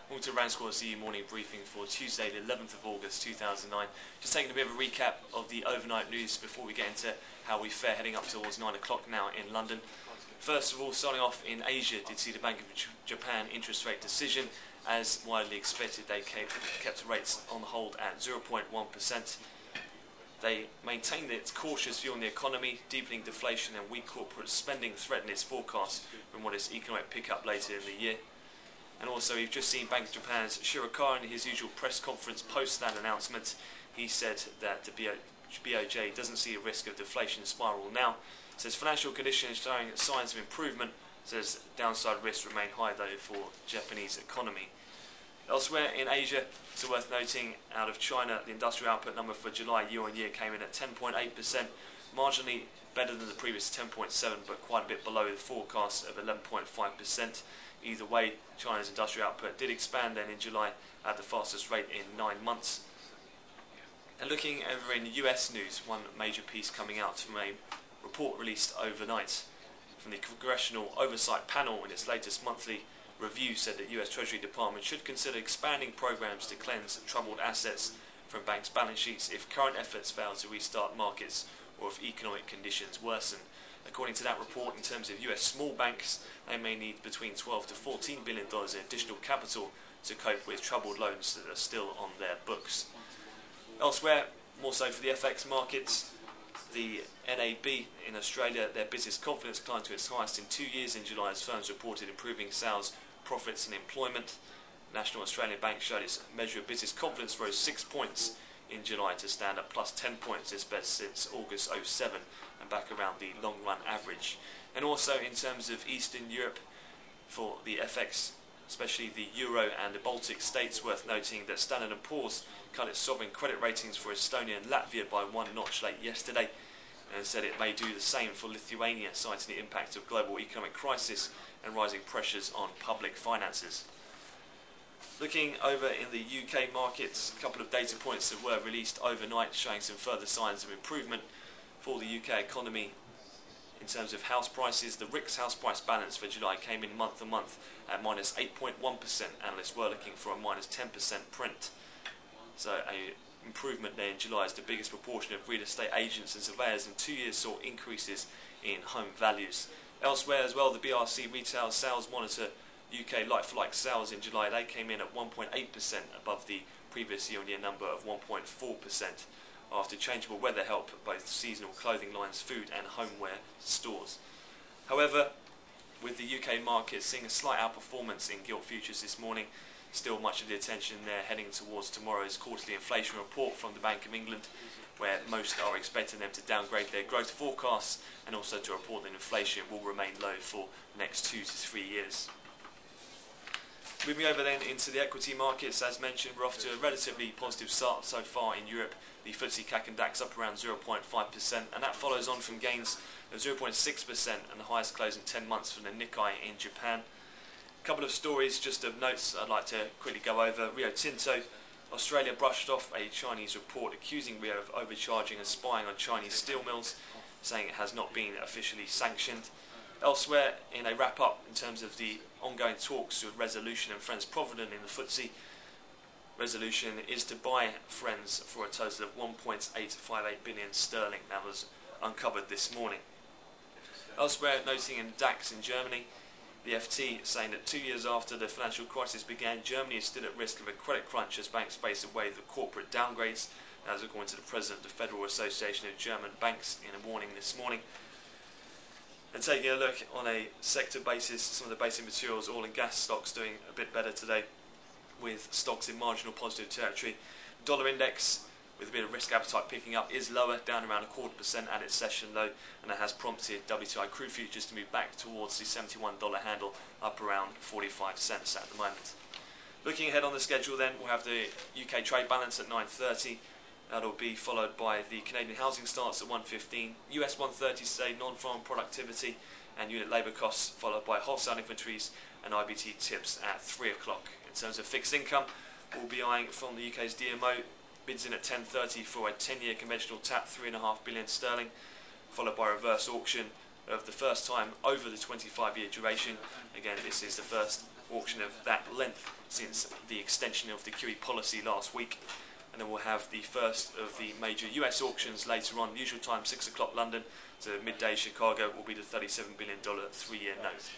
Welcome to RANsquawk's morning briefing for Tuesday the 11th of August 2009. Just taking a bit of a recap of the overnight news before we get into how we fare heading up towards 9 o'clock now in London. First of all, starting off in Asia, did see the Bank of Japan interest rate decision. As widely expected, they kept rates on hold at 0.1%. They maintained its cautious view on the economy. Deepening deflation and weak corporate spending threaten its forecast for modest economic pickup later in the year. And also, you've just seen Bank of Japan's Shirakawa in his usual press conference post that announcement. He said that the BOJ doesn't see a risk of deflation spiral now. Says financial conditions showing signs of improvement. Says downside risks remain high though for Japanese economy. Elsewhere in Asia, it's worth noting out of China, the industrial output number for July year on year came in at 10.8%, marginally better than the previous 10.7%, but quite a bit below the forecast of 11.5%. Either way, China's industrial output did expand then in July at the fastest rate in 9 months. And looking over in US news, one major piece coming out from a report released overnight from the Congressional Oversight Panel in its latest monthly review said that US Treasury Department should consider expanding programs to cleanse troubled assets from banks' balance sheets if current efforts fail to restart markets or if economic conditions worsen. According to that report, in terms of US small banks, they may need between $12 to $14 billion in additional capital to cope with troubled loans that are still on their books. Elsewhere, more so for the FX markets, the NAB in Australia, their business confidence climbed to its highest in 2 years in July as firms reported improving sales, profits and employment. National Australian Bank showed its measure of business confidence rose 6 points in July to stand at plus 10 points, its best since August 07 and back around the long run average. And also in terms of Eastern Europe, for the FX, especially the Euro and the Baltic states, worth noting that Standard & Poor's cut its sovereign credit ratings for Estonia and Latvia by 1 notch late yesterday and said it may do the same for Lithuania, citing the impact of global economic crisis and rising pressures on public finances. Looking over in the UK markets, a couple of data points that were released overnight showing some further signs of improvement for the UK economy. In terms of house prices, the RICS house price balance for July came in month on month at minus 8.1%. Analysts were looking for a minus 10% print. So a improvement there in July as the biggest proportion of real estate agents and surveyors in 2 years saw increases in home values. Elsewhere as well, the BRC Retail Sales Monitor UK like-for-like sales in July, they came in at 1.8% above the previous year-on-year number of 1.4%. After changeable weather helped both seasonal clothing lines, food and homeware stores. However, with the UK market seeing a slight outperformance in gilt futures this morning, still much of the attention there heading towards tomorrow's quarterly inflation report from the Bank of England, where most are expecting them to downgrade their growth forecasts and also to report that inflation will remain low for the next 2 to 3 years. Moving over then into the equity markets, as mentioned, we're off to a relatively positive start so far in Europe. The FTSE CAC and DAX up around 0.5%, and that follows on from gains of 0.6% and the highest close in 10 months from the Nikkei in Japan. A couple of stories just of notes I'd like to quickly go over. Rio Tinto, Australia brushed off a Chinese report accusing Rio of overcharging and spying on Chinese steel mills, saying it has not been officially sanctioned. Elsewhere, in a wrap-up in terms of the ongoing talks with Resolution and Friends Provident in the FTSE, Resolution is to buy Friends for a total of 1.858 billion sterling. That was uncovered this morning. Elsewhere, noting in DAX in Germany, the FT saying that 2 years after the financial crisis began, Germany is still at risk of a credit crunch as banks face a wave of corporate downgrades, as according to the President of the Federal Association of German Banks in a warning this morning. And taking a look on a sector basis, some of the basic materials, oil and gas stocks doing a bit better today, with stocks in marginal positive territory. Dollar index, with a bit of risk appetite picking up, is lower, down around 0.25% at its session low, and that has prompted WTI crude futures to move back towards the $71 handle, up around 45 cents at the moment. Looking ahead on the schedule then, we'll have the UK trade balance at 9:30. That'll be followed by the Canadian housing starts at 1:15, US 1:30 today, non-farm productivity and unit labour costs, followed by wholesale inventories and IBT tips at 3 o'clock. In terms of fixed income, we'll be eyeing from the UK's DMO, bids in at 10:30 for a 10-year conventional tap, 3.5 billion sterling, followed by a reverse auction of the first time over the 25-year duration. Again, this is the first auction of that length since the extension of the QE policy last week. And then we'll have the first of the major US auctions later on, usual time 6 o'clock London, so midday Chicago will be the $37 billion 3-year note.